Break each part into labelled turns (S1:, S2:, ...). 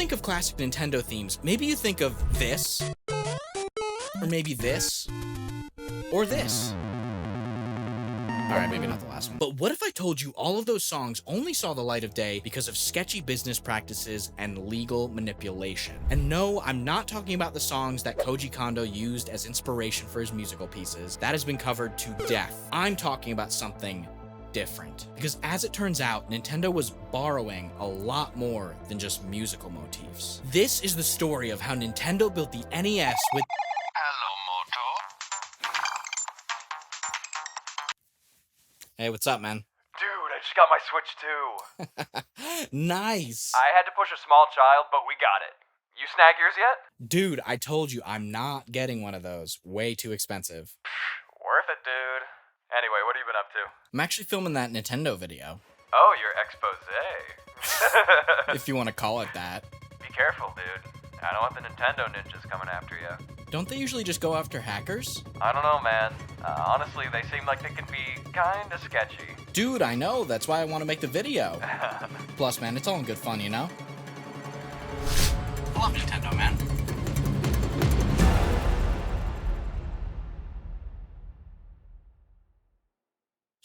S1: think of classic Nintendo themes, maybe you think of this, or maybe this, or this. Alright, maybe not the last one. But what if I told you all of those songs only saw the light of day because of sketchy business practices and legal manipulation? And no, I'm not talking about the songs that Koji Kondo used as inspiration for his musical pieces. That has been covered to death. I'm talking about something different. Because as it turns out, Nintendo was borrowing a lot more than just musical motifs. This is the story of how Nintendo built the NES with... Hey, what's up, man?
S2: Dude, I just got my Switch too.
S1: Nice!
S2: I had to push a small child, but we got it. You snag yours yet?
S1: Dude, I told you, I'm not getting one of those. Way too expensive.
S2: Worth it, dude. Anyway, what have you been up to?
S1: I'm actually filming that Nintendo video.
S2: Oh, your expose.
S1: If you want to call it that.
S2: Be careful, dude. I don't want the Nintendo ninjas coming after you.
S1: Don't they usually just go after hackers?
S2: I don't know, man. Honestly, they seem like they can be kinda sketchy.
S1: Dude, I know. That's why I want to make the video. Plus, man, it's all in good fun, you know? I love Nintendo, man.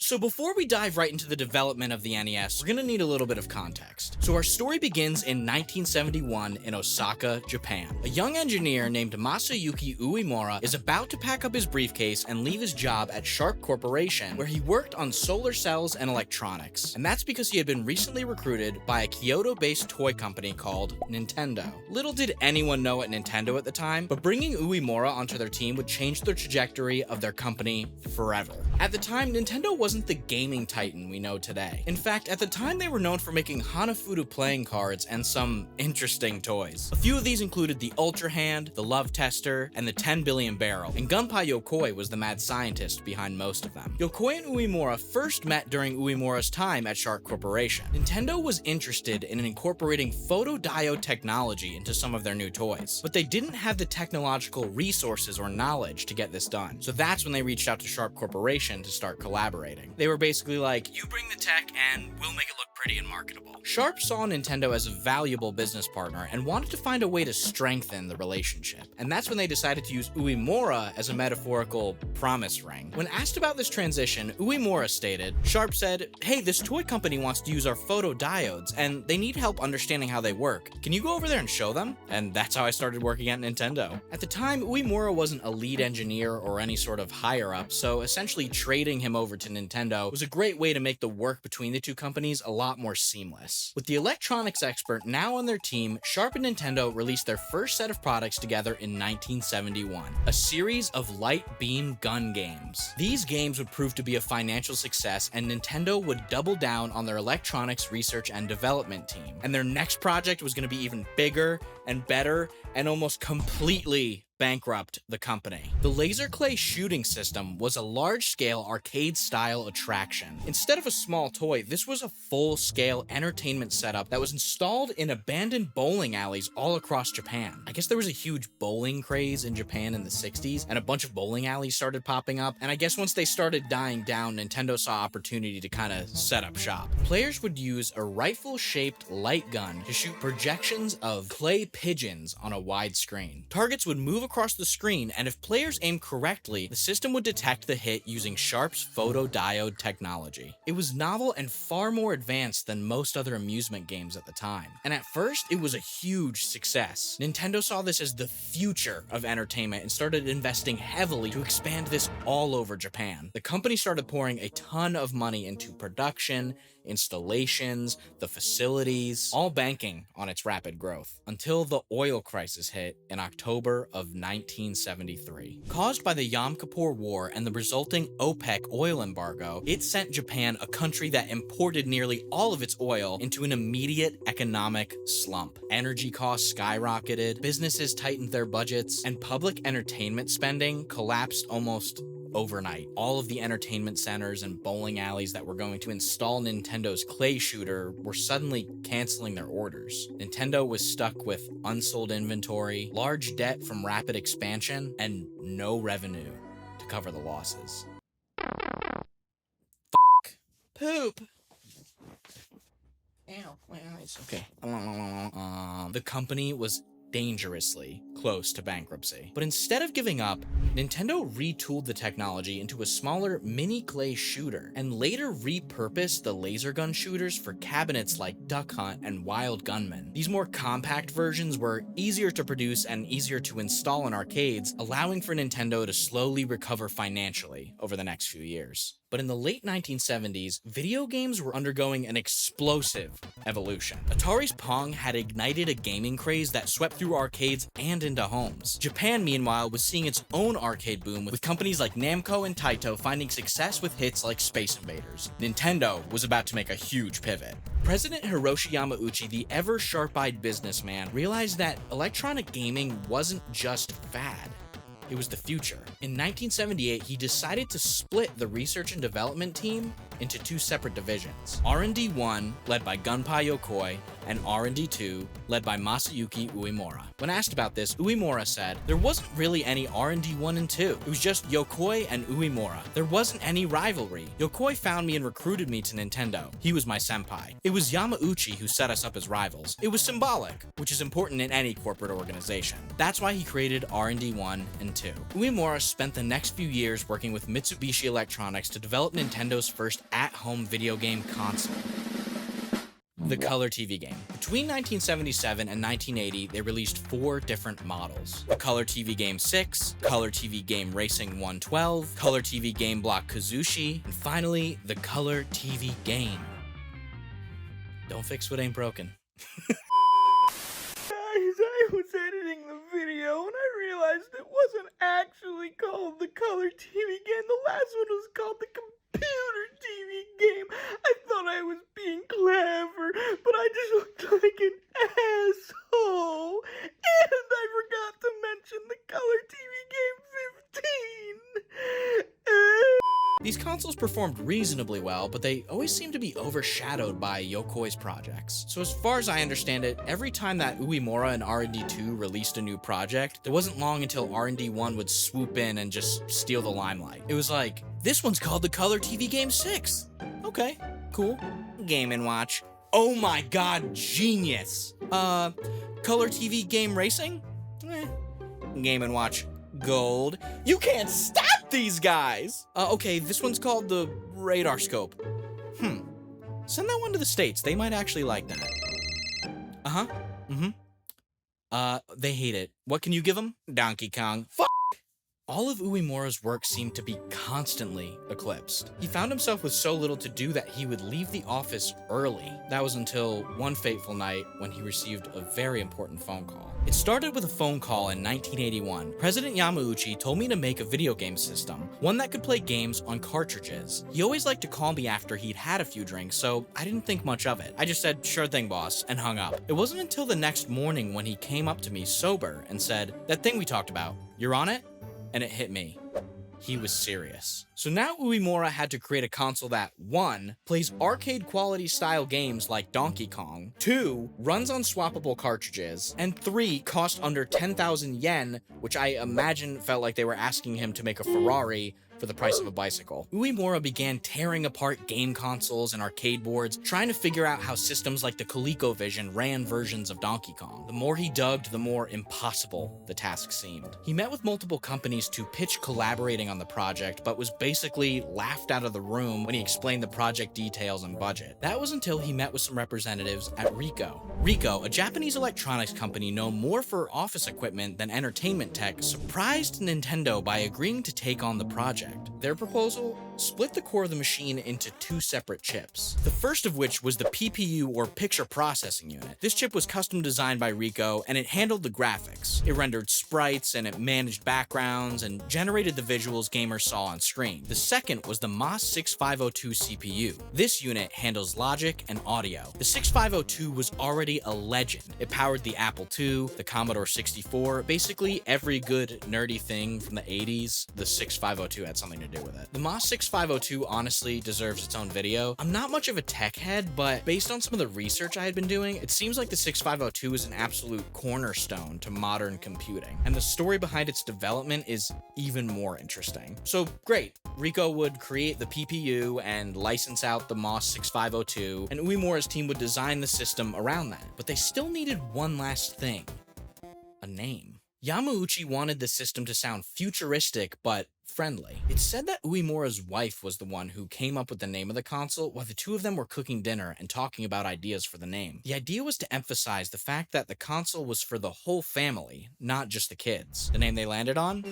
S1: So before we dive right into the development of the NES, we're gonna need a little bit of context. So our story begins in 1971 in Osaka, Japan. A young engineer named Masayuki Uemura is about to pack up his briefcase and leave his job at Sharp Corporation, where he worked on solar cells and electronics. And that's because he had been recently recruited by a Kyoto-based toy company called Nintendo. Little did anyone know at Nintendo at the time, but bringing Uemura onto their team would change the trajectory of their company forever. At the time, Nintendo wasn't the gaming titan we know today. In fact, at the time they were known for making Hanafuda playing cards and some interesting toys. A few of these included the Ultra Hand, the Love Tester, and the 10 Billion Barrel, and Gunpei Yokoi was the mad scientist behind most of them. Yokoi and Uemura first met during Uemura's time at Sharp Corporation. Nintendo was interested in incorporating photodiode technology into some of their new toys, but they didn't have the technological resources or knowledge to get this done. So that's when they reached out to Sharp Corporation to start collaborating. They were basically like, you bring the tech and we'll make it look pretty and marketable. Sharp saw Nintendo as a valuable business partner and wanted to find a way to strengthen the relationship. And that's when they decided to use Uemura as a metaphorical promise ring. When asked about this transition, Uemura stated, Sharp said, hey, this toy company wants to use our photodiodes and they need help understanding how they work. Can you go over there and show them? And that's how I started working at Nintendo. At the time, Uemura wasn't a lead engineer or any sort of higher up, so essentially trading him over to Nintendo was a great way to make the work between the two companies a lot more seamless. With the electronics expert now on their team, Sharp and Nintendo released their first set of products together in 1971, a series of light beam gun games. These games would prove to be a financial success, and Nintendo would double down on their electronics research and development team. And their next project was going to be even bigger and better and almost completely bankrupt the company. The laser clay shooting system was a large-scale arcade-style attraction. Instead of a small toy, this was a full-scale entertainment setup that was installed in abandoned bowling alleys all across Japan. I guess there was a huge bowling craze in Japan in the 60s, and a bunch of bowling alleys started popping up, and I guess once they started dying down, Nintendo saw opportunity to kind of set up shop. Players would use a rifle-shaped light gun to shoot projections of clay pigeons on a wide screen. Targets would move across the screen, and if players aimed correctly, the system would detect the hit using Sharp's photodiode technology. It was novel and far more advanced than most other amusement games at the time, and at first, it was a huge success. Nintendo saw this as the future of entertainment and started investing heavily to expand this all over Japan. The company started pouring a ton of money into production, installations, the facilities, all banking on its rapid growth, until the oil crisis hit in October of 1973. Caused by the Yom Kippur War and the resulting OPEC oil embargo, it sent Japan, a country that imported nearly all of its oil, into an immediate economic slump. Energy costs skyrocketed, businesses tightened their budgets, and public entertainment spending collapsed almost overnight. All of the entertainment centers and bowling alleys that were going to install Nintendo's clay shooter were suddenly canceling their orders. Nintendo was stuck with unsold inventory, large debt from rapid expansion, and no revenue to cover the losses. Poop. It's okay. The company was dangerously close to bankruptcy. But instead of giving up, Nintendo retooled the technology into a smaller mini clay shooter and later repurposed the laser gun shooters for cabinets like Duck Hunt and Wild Gunman. These more compact versions were easier to produce and easier to install in arcades, allowing for Nintendo to slowly recover financially over the next few years. But in the late 1970s, video games were undergoing an explosive evolution. Atari's Pong had ignited a gaming craze that swept through arcades and into homes. Japan, meanwhile, was seeing its own arcade boom, with companies like Namco and Taito finding success with hits like Space Invaders. Nintendo was about to make a huge pivot. President Hiroshi Yamauchi, the ever sharp-eyed businessman, realized that electronic gaming wasn't just fad. It was the future. In 1978, he decided to split the research and development team into two separate divisions. R&D 1, led by Gunpei Yokoi, and R&D 2, led by Masayuki Uemura. When asked about this, Uemura said, "There wasn't really any R&D 1 and 2. It was just Yokoi and Uemura. There wasn't any rivalry. Yokoi found me and recruited me to Nintendo. He was my senpai. It was Yamauchi who set us up as rivals. It was symbolic, which is important in any corporate organization. That's why he created R&D 1 and 2. Uemura spent the next few years working with Mitsubishi Electronics to develop Nintendo's first at-home video game console, the Color TV game. Between 1977 and 1980, they released 4 different models: the Color TV Game 6, Color TV Game Racing 112, Color TV Game Block Kazushi, and finally, the Color TV Game. Don't fix what ain't broken.
S3: I was editing the video and I realized it wasn't actually called the Color TV Game. The last one was called the Computer TV Game. I thought I was being clever, but I just looked like an asshole. And I forgot to mention the Color TV Game 15.
S1: These consoles performed reasonably well, but they always seemed to be overshadowed by Yokoi's projects. So as far as I understand it, every time that Uemura and R&D 2 released a new project, it wasn't long until R&D 1 would swoop in and just steal the limelight. It was like, this one's called the Color TV Game 6. Okay, cool. Game & Watch. Oh my god, genius! Color TV Game Racing? Game & Watch. Gold. You can't stop these guys! Okay, this one's called the Radar Scope. Send that one to the States. They might actually like that. They hate it. What can you give them? Donkey Kong. All of Uemura's work seemed to be constantly eclipsed. He found himself with so little to do that he would leave the office early. That was until one fateful night when he received a very important phone call. It started with a phone call in 1981. President Yamauchi told me to make a video game system, one that could play games on cartridges. He always liked to call me after he'd had a few drinks, so I didn't think much of it. I just said, "Sure thing, boss," and hung up. It wasn't until the next morning when he came up to me sober and said, "That thing we talked about, you're on it?" And it hit me. He was serious. So now Uemura had to create a console that 1. Plays arcade quality style games like Donkey Kong, 2. Runs on swappable cartridges, and 3. Cost under 10,000 yen, which I imagine felt like they were asking him to make a Ferrari for the price of a bicycle. Uemura began tearing apart game consoles and arcade boards, trying to figure out how systems like the ColecoVision ran versions of Donkey Kong. The more he dug, the more impossible the task seemed. He met with multiple companies to pitch collaborating on the project, but was basically laughed out of the room when he explained the project details and budget. That was until he met with some representatives at Ricoh. Ricoh, a Japanese electronics company known more for office equipment than entertainment tech, surprised Nintendo by agreeing to take on the project. Their proposal split the core of the machine into 2 separate chips, the first of which was the PPU, or Picture Processing Unit. This chip was custom designed by Ricoh, and it handled the graphics. It rendered sprites, and it managed backgrounds, and generated the visuals gamers saw on screen. The second was the MOS 6502 CPU. This unit handles logic and audio. The 6502 was already a legend. It powered the Apple II, the Commodore 64, basically every good nerdy thing from the 80s, the 6502 had something to do with it. The MOS 6502 6502 honestly deserves its own video. I'm not much of a tech head, but based on some of the research I had been doing, it seems like the 6502 is an absolute cornerstone to modern computing, and the story behind its development is even more interesting. So great, Rico would create the PPU and license out the MOS 6502, and Uemura's team would design the system around that. But they still needed one last thing: a name. Yamauchi wanted the system to sound futuristic but friendly. It's said that Uemura's wife was the one who came up with the name of the console while the two of them were cooking dinner and talking about ideas for the name. The idea was to emphasize the fact that the console was for the whole family, not just the kids. The name they landed on?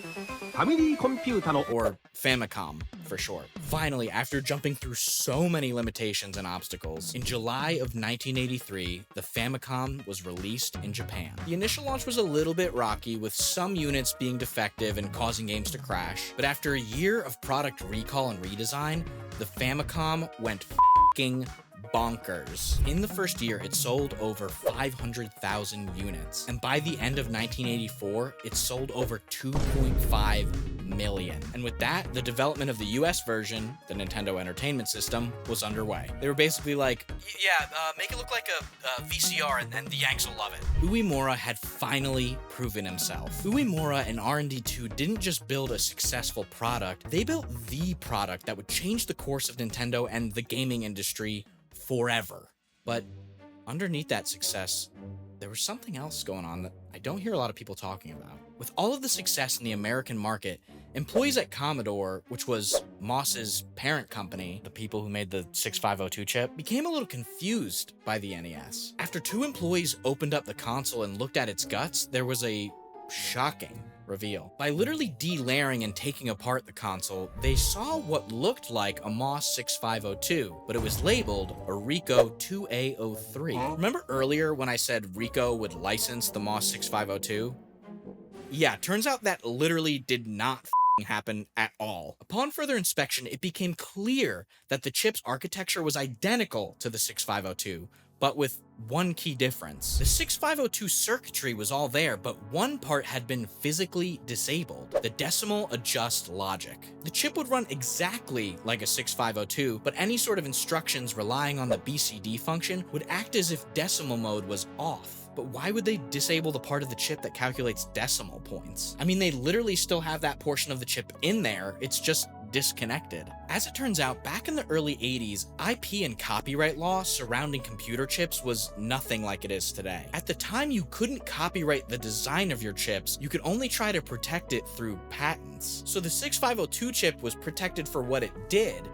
S1: Or Famicom, for short. Finally, after jumping through so many limitations and obstacles, in July of 1983, the Famicom was released in Japan. The initial launch was a little bit rocky, with some units being defective and causing games to crash, but after a year of product recall and redesign, the Famicom went f***ing bonkers. In the first year, it sold over 500,000 units, and by the end of 1984, it sold over 2.5 million. And with that, the development of the US version, the Nintendo Entertainment System, was underway. They were basically like, yeah, make it look like a VCR and the Yanks will love it. Uemura had finally proven himself. Uemura and R&D 2 didn't just build a successful product, they built the product that would change the course of Nintendo and the gaming industry forever. But underneath that success, there was something else going on that I don't hear a lot of people talking about. With all of the success in the American market, employees at Commodore, which was MOS's parent company, the people who made the 6502 chip, became a little confused by the NES. After two employees opened up the console and looked at its guts, there was a shocking reveal. By literally delayering and taking apart the console, they saw what looked like a MOS 6502, but it was labeled a Rico 2A03. Remember earlier when I said Rico would license the MOS 6502? Yeah, turns out that literally did not happen at all. Upon further inspection, it became clear that the chip's architecture was identical to the 6502, but with one key difference. The 6502 circuitry was all there, but one part had been physically disabled: the decimal adjust logic. The chip would run exactly like a 6502, but any sort of instructions relying on the BCD function would act as if decimal mode was off. But why would they disable the part of the chip that calculates decimal points? I mean, they literally still have that portion of the chip in there, it's just disconnected. As it turns out, back in the early 80s, IP and copyright law surrounding computer chips was nothing like it is today. At the time, you couldn't copyright the design of your chips, you could only try to protect it through patents. So the 6502 chip was protected for what it did,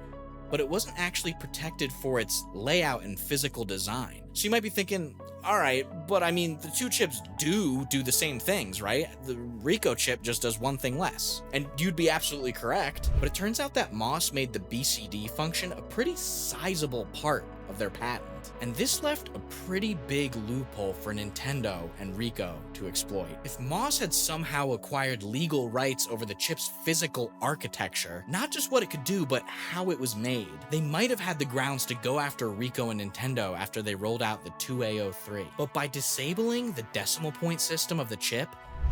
S1: but it wasn't actually protected for its layout and physical design. So you might be thinking, alright, but I mean, the two chips do the same things, right? The Rico chip just does one thing less. And you'd be absolutely correct, but it turns out that MOS made the BCD function a pretty sizable part of their patent. And this left a pretty big loophole for Nintendo and Rico to exploit. If MOS had somehow acquired legal rights over the chip's physical architecture, not just what it could do, but how it was made, they might have had the grounds to go after Rico and Nintendo after they rolled out the 2A03. But by disabling the decimal point system of the chip,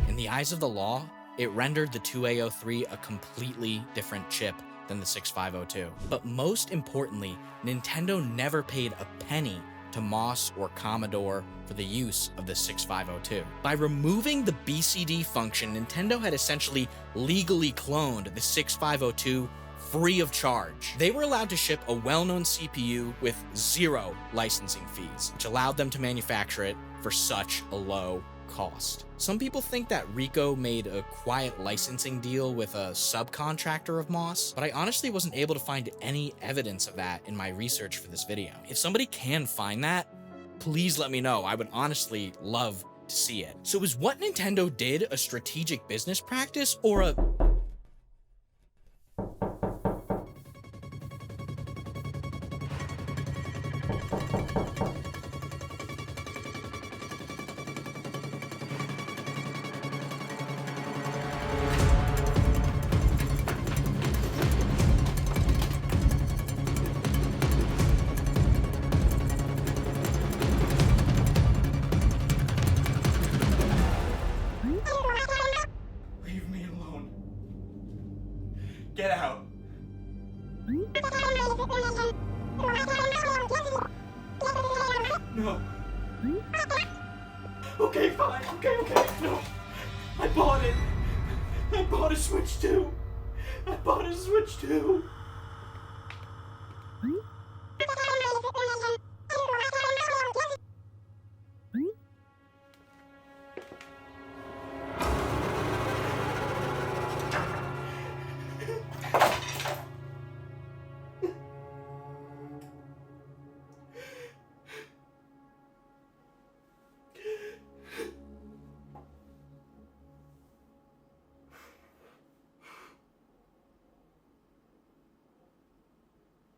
S1: in the eyes of the law, it rendered the 2A03 a completely different chip than the 6502. But most importantly, Nintendo never paid a penny to MOS or Commodore for the use of the 6502. By removing the BCD function, Nintendo had essentially legally cloned the 6502 free of charge. They were allowed to ship a well-known CPU with zero licensing fees, which allowed them to manufacture it for such a low cost. Some people think that Rico made a quiet licensing deal with a subcontractor of MOS, but I honestly wasn't able to find any evidence of that in my research for this video. If somebody can find that, please let me know. I would honestly love to see it. So is what Nintendo did a strategic business practice or a...
S3: Leave me alone. fine. Okay, no. I bought it. I bought a Switch 2. I bought a Switch 2.